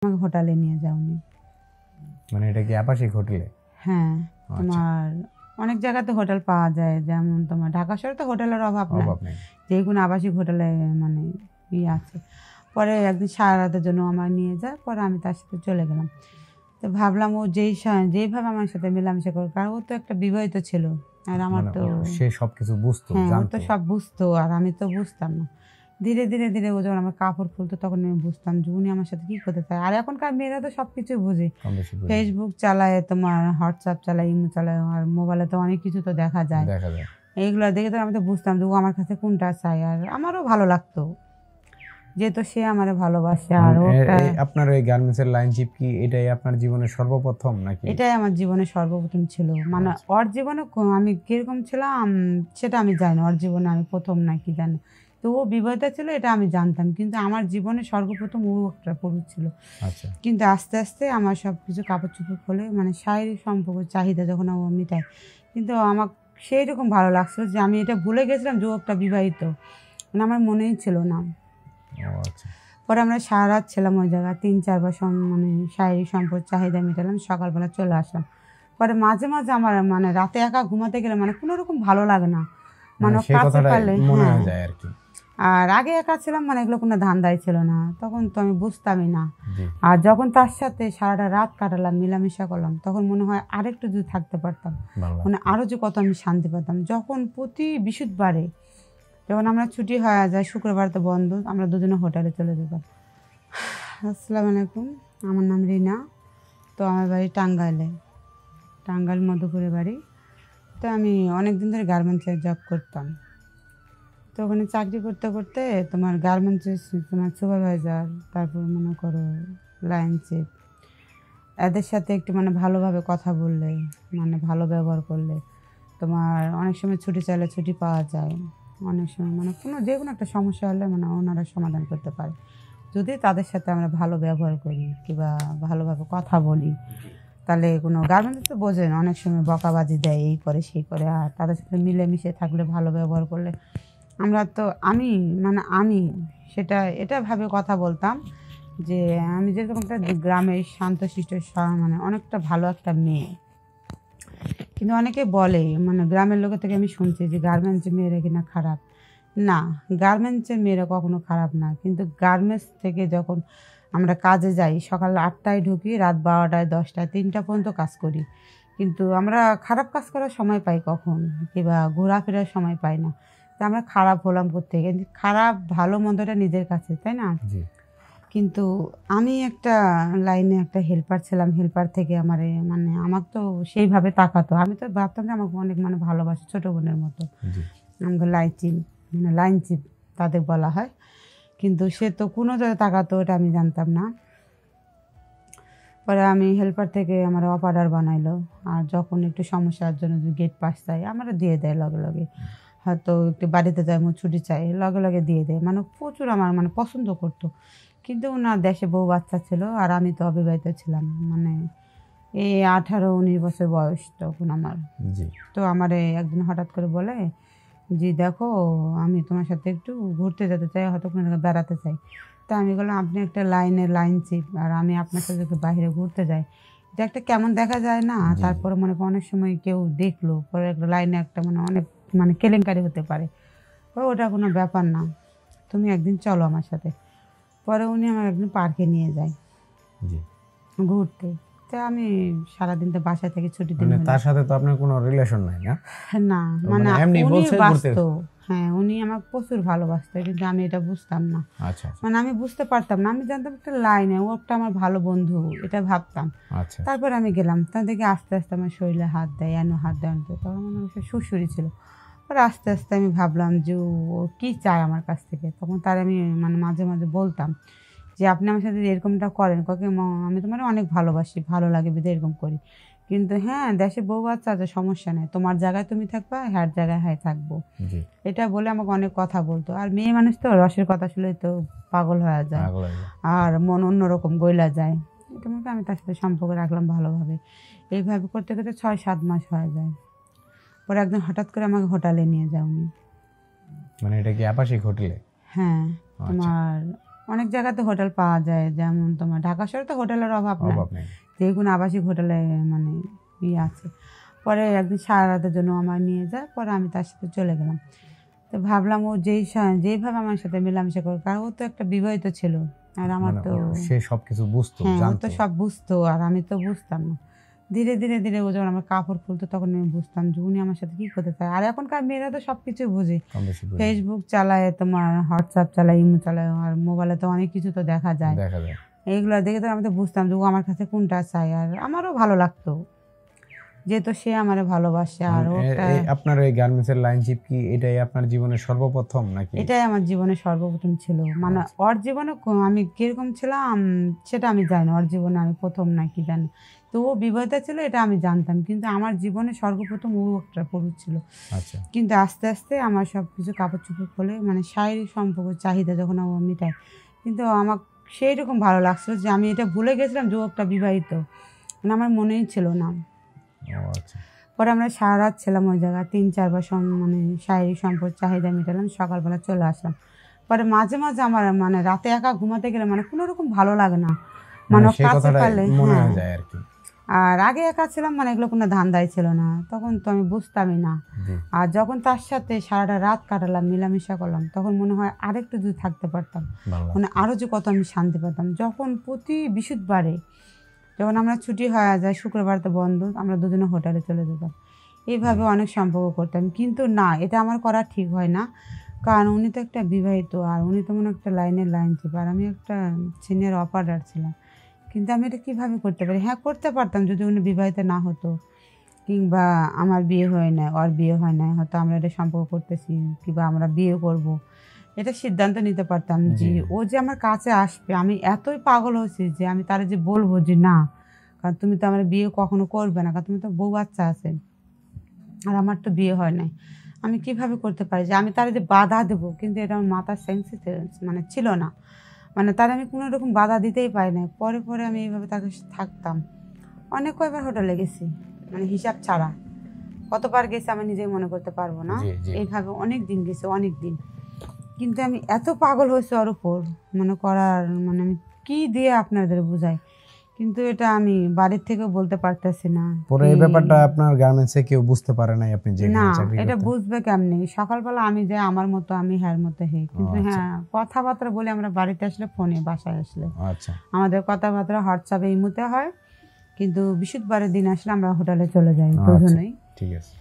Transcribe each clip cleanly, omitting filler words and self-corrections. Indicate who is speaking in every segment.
Speaker 1: আমাকে হোটেলে নিয়ে যায় উনি।
Speaker 2: মানে এটা কি আবাসিক হোটেলে?
Speaker 1: হ্যাঁ, তোমার অনেক জায়গাতে হোটেল পাওয়া যায়, যেমন তোমার ঢাকা শহরে তো হোটেলের অভাব নেই, যে কোনো আবাসিক হোটেলে মানে আছে। পরে একদিন সারা রাতের জন্য আমার নিয়ে যায়, পরে আমি তার সাথে চলে গেলাম। তো ভাবলাম ও যেইভাবে আমার সাথে মেলামেশা করে, কারণ ও তো একটা বিবাহিত ছিল, আর আমার তো
Speaker 2: সে সবকিছু বুঝতো,
Speaker 1: ও তো সব বুঝতো, আর আমি তো বুঝতাম না। ধীরে ধীরে ধীরে ও যখন আমার কাপড় খুলতো তখন আমি বুঝতাম যে উনি আমার সাথে কী করতে চায়। আর এখনকার মেয়েরা তো সব কিছুই বুঝে, ফেসবুক চালায়, তোমার হোয়াটসঅ্যাপ চালায়, ইমো চালায়, আর মোবাইলে তো অনেক কিছু তো দেখা যায়। এইগুলো দেখে তো আমি তো বুঝতাম যে ও আমার কাছে কোনটা চায়, আর আমারও ভালো লাগতো যেহেতু সে আমার ভালোবাসে। আর
Speaker 2: আপনার এই গার্মেন্টসের লাইনশিপ কি এটাই আপনার জীবনের সর্বপ্রথম নাকি?
Speaker 1: এটাই আমার জীবনে সর্বপ্রথম ছিল। মানে ওর জীবনে আমি কিরকম ছিলাম সেটা আমি জানি না, ওর জীবনে আমি প্রথম নাকি জানি। তো ও বিবাহিতা ছিল এটা আমি জানতাম, কিন্তু আমার জীবনে সর্বপ্রথম ও একটা পুরুষ ছিল।
Speaker 2: আচ্ছা।
Speaker 1: কিন্তু আস্তে আস্তে আমার সব কিছু কাপড় চোপড় খোলে, মানে শারীরিক সম্পর্ক চাহিদা যখন ও মিটায়, কিন্তু আমার সেই রকম ভালো লাগছিল যে আমি এটা ভুলে গেছিলাম যে ও একটা বিবাহিত, মানে আমার মনেই ছিল না।
Speaker 2: আচ্ছা।
Speaker 1: পরে আমরা সারা রাত ছিলাম ওই জায়গায়, 3-4 বার মানে শারীরিক সম্পর্ক চাহিদা মেটালাম, সকালবেলা চলে আসলাম। পরে মাঝে মাঝে আমার মানে রাতে একা ঘুমাতে গেলে মানে কোনো রকম ভালো লাগে না, মানে কাছে পারলে। আর আগে একা ছিলাম, মানে এগুলো কোনো ধান্দাই ছিল না, তখন তো আমি বুঝতামই না। আর যখন তার সাথে সারাটা রাত কাটালাম, মেলামেশা করলাম, তখন মনে হয় আরেকটু যদি থাকতে পারতাম, মানে আরও যে কত আমি শান্তি পেতাম। যখন প্রতি বৃহস্পতিবারে যখন আমরা ছুটি হয়ে যায়, শুক্রবার তো বন্ধ, আমরা দুজনে হোটেলে চলে যেতাম। আসসালামু আলাইকুম, আমার নাম রিনা। তো আমার বাড়ি টাঙ্গাইল মধুপুরে বাড়ি। তো আমি অনেক দিন ধরে গার্মেন্টসে জব করতাম। তো ওখানে চাকরি করতে করতে তোমার গার্মেন্টসের তোমার সুপারভাইজার, তারপর মনে করো লাইন চিফ, এদের সাথে একটু মানে ভালোভাবে কথা বললে, মানে ভালো ব্যবহার করলে তোমার অনেক সময় ছুটি চাইলে ছুটি পাওয়া যায়, অনেক সময় মানে যে কোনো একটা সমস্যা হলে মানে ওনারা সমাধান করতে পারে, যদি তাদের সাথে আমরা ভালো ব্যবহার করি কিংবা ভালোভাবে কথা বলি। তাহলে কোনো গার্মেন্টস তো বোঝেন অনেক সময় বকাবাজি দেয়, এই করে সেই করে, আর তাদের সাথে মিলেমিশে থাকলে, ভালো ব্যবহার করলে আমরা তো আমি সেটা এটা ভাবে কথা বলতাম যে আমি যেরকম একটা গ্রামের শান্তশিষ্ট মানে অনেকটা ভালো একটা মেয়ে। কিন্তু অনেকে বলে, মানে গ্রামের লোকের থেকে আমি শুনছি যে গার্মেন্টসের মেয়েরা কিনা খারাপ। না, গার্মেন্টসের মেয়েরা কখনো খারাপ না, কিন্তু গার্মেন্টস থেকে যখন আমরা কাজে যাই, সকাল 8টায় ঢুকি, রাত 12টায় 10টায় 3টা পর্যন্ত কাজ করি, কিন্তু আমরা খারাপ কাজ করার সময় পাই কখন, কিংবা ঘোরাফেরার সময় পাই না। তো আমরা খারাপ হলাম কোত্থেকে? খারাপ ভালো মন্দটা নিজের কাছে, তাই না? কিন্তু আমি একটা লাইনে একটা হেল্পার ছিলাম, হেল্পার থেকে আমার মানে আমাকে তো সেইভাবে তাকাতো, আমি তো ভাবতাম যে আমাকে অনেক মানে ভালোবাসে, ছোটো বোনের মতো। আমাকে লাইন চিপ তাদের বলা হয়, কিন্তু সে তো কোনো জায়গায় তাকাতো এটা আমি জানতাম না। পরে আমি হেল্পার থেকে আমার অপারেটর বানাইলো, আর যখন একটু সমস্যার জন্য যদি গেট পাস চাই আমরা দিয়ে দেয় লগে লগে, হয়তো একটু বাড়িতে যাই ছুটি চাই লগে লগে দিয়ে দেয়, মানে প্রচুর আমার মানে পছন্দ করতো। কিন্তু ওনার দেশে বউ বাচ্চা ছিল, আর আমি তো অবিবাহিত ছিলাম, মানে এই 18-19 বছর বয়স তখন আমার। তো আমার একদিন হঠাৎ করে বলে যে দেখো আমি তোমার সাথে একটু ঘুরতে যেতে চাই, হয়তো কোনো জায়গায় বেড়াতে চাই। তা আমি বললাম আপনি একটা লাইন চিপ, আর আমি আপনার সাথে একটু বাইরে ঘুরতে যাই, এটা একটা কেমন দেখা যায় না? তারপরে মনে করেন অনেক সময় কেউ দেখলো, পরে একটা লাইনে একটা মানে অনেক মানে কেলেঙ্কারি হতে পারে। ওটা কোনো ব্যাপার না, তুমি একদিন চলো আমার সাথে। পরে উনি আমার একদিন পার্কে নিয়ে যায় ঘুরতে। তো আমি সারাদিন তো বাসা থেকে ছুটি দিন,
Speaker 2: তার সাথে তো আপনার কোনো রিলেশন নাই না?
Speaker 1: না, মানে উনি বাসতো, হ্যাঁ উনি আমাকে প্রচুর ভালোবাসতো, কিন্তু আমি এটা বুঝতাম না। মানে আমি বুঝতে পারতাম না, আমি জানতাম একটা লাইনে ও একটা আমার ভালো বন্ধু, এটা ভাবতাম। তারপর আমি গেলাম, তা দেখি আস্তে আস্তে আমার শরীরে হাত দেয়, হাত দেয়, তখন মনে হয় শ্বশুরই ছিল। পরে আস্তে আস্তে আমি ভাবলাম যে ও কী চায় আমার কাছ থেকে। তখন তার আমি মানে মাঝে মাঝে বলতাম যে আপনি আমার সাথে এরকমটা করেন, কাকে আমি তোমার অনেক ভালোবাসি, ভালো লাগে বিধে এরকম করি, কিন্তু হ্যাঁ দেশে বউ বাচ্চা আছে, সমস্যা নেই, তোমার জায়গায় তুমি থাকবা, হ্যাঁ জায়গায় হ্যাঁ থাকবো, এটা বলে আমাকে অনেক কথা বলতো। আর মেয়ে মানুষ তো রসের কথা শুনে তো পাগল হয়ে যায়, আর মন অন্যরকম গইলা যায়। এটা মনে আমি তার সাথে সম্পর্ক রাখলাম ভালোভাবে, এইভাবে করতে করতে 6-7 মাস হয়ে যায়। পরে একদিন হঠাৎ করে আমাকে হোটেলে নিয়ে যায় উনি।
Speaker 2: মানে এটা কি আবাসিক হোটেলে?
Speaker 1: হ্যাঁ, তোমার অনেক জায়গাতে হোটেল পাওয়া যায়, যেমন তোমার ঢাকা শহরে তো হোটেলের অভাব নেই, যে কোনো আবাসিক হোটেলে মানে আছে। পরে একদিন সারা রাতের জন্য আমার নিয়ে যায়, পরে আমি তার সাথে চলে গেলাম। তো ভাবলাম ও যেইভাবে আমার সাথে মেলামেশা করে, কারণ ও তো একটা বিবাহিত ছিল, আর আমার তো
Speaker 2: সে সবকিছু বুঝতো,
Speaker 1: ও তো সব বুঝতো, আর আমি তো বুঝতাম না। ধীরে ধীরে ধীরে ও যখন আমার কাপড় খুলতো তখন আমি বুঝতাম যে উনি আমার সাথে কি করতে চায়। আর এখনকার মেয়েরা তো সব কিছু বুঝে, ফেসবুক চালায়, তোমার হোয়াটসঅ্যাপ চালায়, ইমো চালায়, আর মোবাইলে তো অনেক কিছু তো দেখা যায়। এইগুলো দেখে তো আমি তো বুঝতাম যে ও আমার কাছে কোনটা চাই, আর আমারও ভালো লাগতো যেহেতু সে আমার ভালোবাসে। আর
Speaker 2: আপনার এই গার্মেন্টসের লাইনশিপ কি এটাই আপনার জীবনের সর্বপ্রথম নাকি?
Speaker 1: এটাই আমার জীবনে সর্বপ্রথম ছিল। মানে ওর জীবনে আমি কিরকম ছিলাম সেটা আমি জানি না, ওর জীবনে আমি প্রথম নাকি জানি। তো ও বিবাহিতা ছিল এটা আমি জানতাম, কিন্তু আমার জীবনে সর্বপ্রথম ও একটা পুরুষ ছিল।
Speaker 2: আচ্ছা।
Speaker 1: কিন্তু আস্তে আস্তে আমার সব কিছু কাপড় চোপড় খুলে মানে শারীরিক সম্পর্ক চাহিদা যখন ও মেটায়, কিন্তু আমার সেই রকম ভালো লাগছিল যে আমি এটা ভুলে গেছিলাম যে ও একটা বিবাহিত, মানে আমার মনেই ছিল না। পরে আমরা সারা রাত ছিলাম ওই জায়গায়, 3-4 বার মানে শারীরিক সম্পর্ক চাহিদা মেটালাম, সকালবেলা চলে আসলাম। পরে মাঝে মাঝে আমার মানে রাতে একা ঘুমাতে গেলে মানে কোনো রকম ভালো লাগে না, মানে কাছে পারলে। আর আগে একা ছিলাম, মানে এগুলো কোনো ধান্দাই ছিল না, তখন তো আমি বুঝতামই না। আর যখন তার সাথে সারাটা রাত কাটালাম, মেলামেশা করলাম, তখন মনে হয় আরেকটু যদি থাকতে পারতাম, মানে আরও যে কত আমি শান্তি পেতাম। যখন প্রতি বৃহস্পতিবারে যখন আমরা ছুটি হয়ে যায়, শুক্রবার তো বন্ধ, আমরা দুজনে হোটেলে চলে যেতাম, এইভাবে অনেক সম্পর্ক করতাম। কিন্তু না, এটা আমার করা ঠিক হয় না, কারণ উনি তো একটা বিবাহিত, আর উনি তো মনে একটা লাইন ছিল, আর আমি একটা সিনিয়র অপারেটর ছিলাম। কিন্তু আমি এটা কীভাবে করতে পারি? হ্যাঁ, করতে পারতাম যদি উনি বিবাহিত না হতো, কিংবা আমার বিয়ে হয় না, ওর বিয়ে হয় না, হয়তো আমরা এটা সম্পর্ক করতেছি, কিংবা আমরা বিয়ে করব, এটা সিদ্ধান্ত নিতে পারতাম যে ও যে আমার কাছে আসবে। আমি এতই পাগল হয়েছি যে আমি তারা যে বলবো যে না, কারণ তুমি তো আমার বিয়ে কখনো করবে না, কারণ তুমি তো বউ বাচ্চা আছে, আর আমার তো বিয়ে হয় নাই। আমি কিভাবে করতে পারি যে আমি তারা যে বাধা দেবো, কিন্তু এটা আমার মাথার সেন্সিতে মানে ছিল না, মানে তার আমি কোনো রকম বাধা দিতেই পারি না। পরে পরে আমি এইভাবে তাকে থাকতাম, অনেক কয়বার হোটেলে গেছি, মানে হিসাব ছাড়া কতবার গেছি আমি নিজেই মনে করতে পারবো না। এইভাবে অনেক দিন গেছে, অনেক দিন। কিন্তু আমি এত পাগল হয়েছি ওর উপর, মনে করার মানে আমি কি দিয়ে আপনাদের বুঝাই, কিন্তু এটা আমি বাড়ির থেকেও বলতে পারতেছি না।
Speaker 2: পরে এই ব্যাপারটা আপনার গার্মেন্টসে কেউ বুঝতে পারে নাই আপনি যে
Speaker 1: না, এটা বুঝবে কেমনে? সকালবেলা আমি যাই আমার মতো, আমি হ্যার মতো হই, কিন্তু হ্যাঁ কথাবার্তা বলে আমরা বাড়িতে আসলে, ফোনে বাসায় আসলে আমাদের কথাবার্তা হোয়াটসঅ্যাপে ইমোতে হয়, কিন্তু বৃহস্পতিবারের দিন আসলে আমরা হোটেলে চলে যাই দুজনেই।
Speaker 2: ঠিক আছে।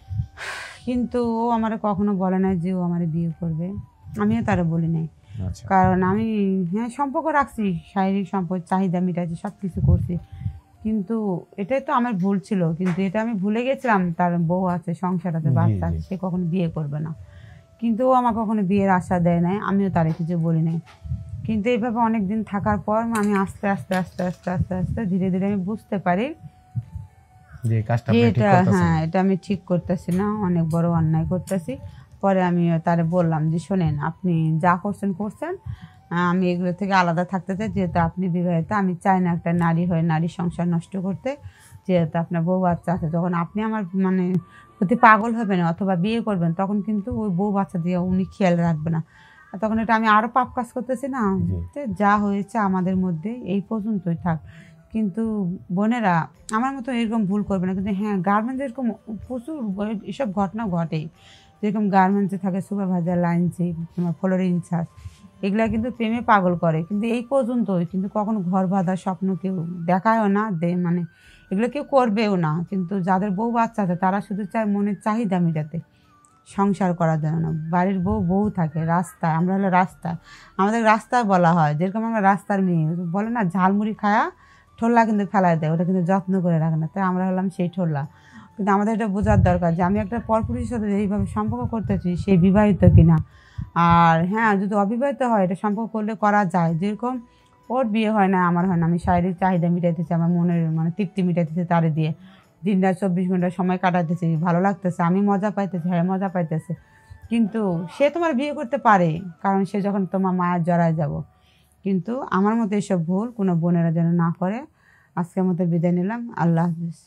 Speaker 1: কিন্তু ও আমার কখনো বলে নাই যে ও আমার বিয়ে করবে, আমিও তারা বলি নাই। কারণ আমি হ্যাঁ সম্পর্ক রাখছি, শারীরিক সম্পর্ক চাহিদা মেটাচ্ছি, সব কিছু করছি, কিন্তু এটাই তো আমার ভুল ছিল। কিন্তু এটা আমি ভুলে গেছিলাম তার বউ আছে, সংসার আছে, বাচ্চা আছে, সে কখনো বিয়ে করবে না। কিন্তু ও আমার কখনো বিয়ের আশা দেয় নাই, আমিও তার কিছু বলি নাই। কিন্তু এইভাবে অনেক দিন থাকার পর আমি আস্তে আস্তে আস্তে আস্তে আস্তে আস্তে ধীরে ধীরে আমি বুঝতে পারি যে এটা আমি ঠিক করতেছি না, অনেক বড় অন্যায় করতেছি। পরে আমি তারে বললাম যে শোনেন, আপনি যা করছেন, আমি এগুলো থেকে আলাদা থাকতে চাই, যেহেতু আপনি বিবাহিত, আমি চাই না একটা নারী হয়ে নারীর সংসার নষ্ট করতে, যেহেতু আপনার বউ বাচ্চা আছে। যখন আপনি আমার মানে প্রতি পাগল হবেন অথবা বিয়ে করবেন, তখন কিন্তু ওই বউ বাচ্চা দিয়ে উনি খেয়াল রাখবে না, তখন এটা আমি আরও পাপ কাজ করতেছি না। যা হয়েছে আমাদের মধ্যে এই পর্যন্তই থাক, কিন্তু বোনেরা আমার মতো এরকম ভুল করবে না। কিন্তু হ্যাঁ, গার্মেন্টস এরকম প্রচুর এসব ঘটনা ঘটে, যেরকম গার্মেন্টসে থাকে সুপারভাইজার, লাইন চিফ, তোমার ফ্লোর ইনচার্জ, এগুলা কিন্তু প্রেমে পাগল করে, কিন্তু এই পর্যন্তই, কিন্তু কখনো ঘর বাঁধার স্বপ্ন কেউ দেখায়ও না, মানে এগুলো কেউ করবেও না। কিন্তু যাদের বউ বাচ্চা আছে তারা শুধু চায় মনের চাহিদা মেটাতে, সংসার করার জন্য না। বাড়ির বউ থাকে রাস্তায়, আমরা হলো রাস্তায়, আমাদের রাস্তায় বলা হয়, যেরকম আমরা রাস্তার মেয়ে বলে না, ঝালমুড়ি খায়া ঠোল্লা কিন্তু ফেলায় দেয়, ওটা কিন্তু যত্ন করে রাখে না, তাই আমরা হলাম সেই ঠোল্লা। কিন্তু আমাদের এটা বোঝার দরকার যে আমি একটা পরপুরুষের সাথে এইভাবে সম্পর্ক করতেছি, সে বিবাহিত কিনা। আর হ্যাঁ, যদি অবিবাহিত হয় এটা সম্পর্ক করলে করা যায়, যেরকম ওর বিয়ে হয় না, আমার হয় না, আমি শারীরিক চাহিদা মিটাইতেছি, আমার মনের মানে তৃপ্তি মিটাইতেছি তারে দিয়ে, দিন রাত 24 ঘন্টা সময় কাটাতেছি, ভালো লাগতেছে, আমি মজা পাইতেছি, হ্যাঁ মজা পাইতেছে। কিন্তু সে তোমার বিয়ে করতে পারে, কারণ সে যখন তোমার মায়ের জড়ায় যাব। কিন্তু আমার মতো এসব ভুল কোনো বোনেরা যেন না করে। আজকের মতো বিদায় নিলাম, আল্লাহ হাফিজ।